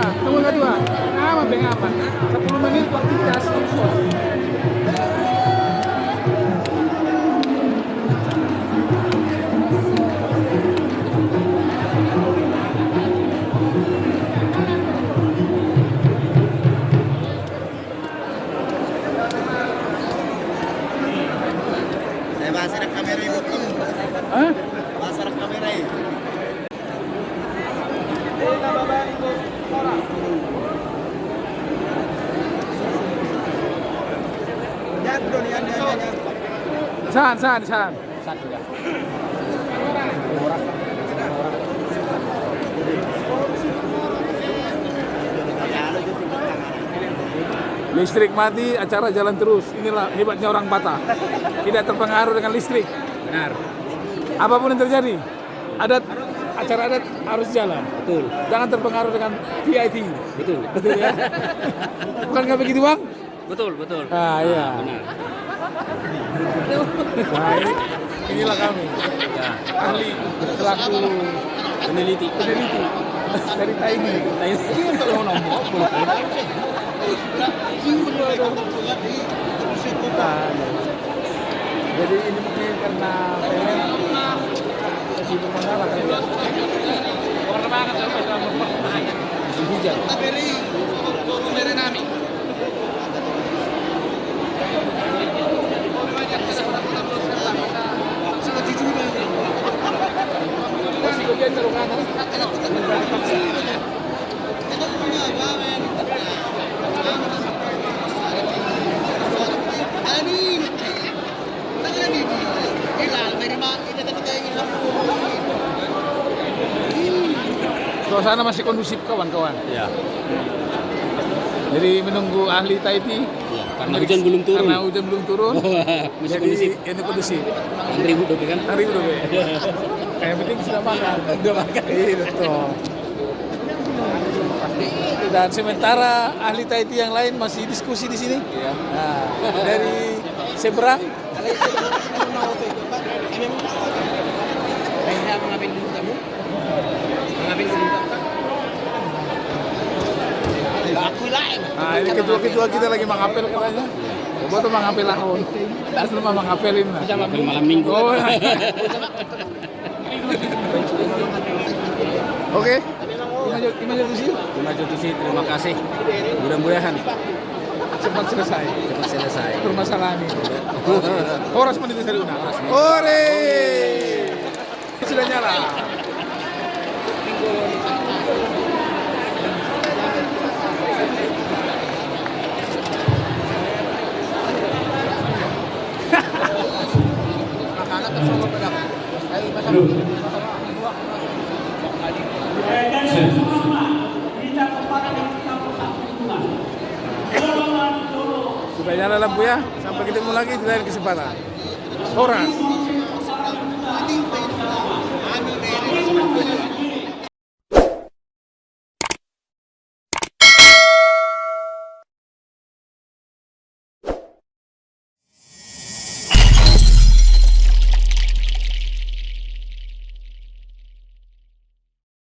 tunggu kedua. Aman, beng aman. 10 menit waktu dikasih. Saya bahas rekam kamera itu. Hah? Bahas rekam kamera itu. San. Satu ya. Listrik mati, acara jalan terus. Inilah hebatnya orang Batak. Tidak terpengaruh dengan listrik. Benar. Apapun yang terjadi, acara adat harus jalan. Betul. Jangan terpengaruh dengan VIT. Betul. Betul ya? Bukan nggak begitu, Bang? Betul. Ah, iya. Benar. Nah, inilah kami. Ya. Ahli selaku Peneliti. dari Taini. Ini untuk nomor. Jadi ini mungkin karena masih bermasalah ya. Warna banget masih hujan. Masih hujan terus suasana masih kondusif kawan-kawan. Ya. Jadi menunggu ahli Taiti. Ya. Karena hujan belum turun. Masih Jadi kondusif. ini kondusif. Antri duduk kan? Hari udah be. Yang penting sudah makan. Udah makan. Iya betul. Dan sementara ahli Taiti yang lain masih diskusi di sini. Iya. Nah, dari seberang. Saya mengambil dulu kamu. Mengambil dulu kamu. Aku lain. Nah ini ketua kita lagi mengapel katanya. Coba tuh mengapel akun. Terus lu mah mengapelin lah. Kita mampir malam minggu. Oh. Oke. Gimana sih? Terima kasih, terima kasih. Mudah-mudahan Cepat selesai permasalahan ini. Horas menit dari una. Ore. Sudah nyala. Sudah nyala lampu ya. Sampai ketemu lagi di lain kesempatan. Horas.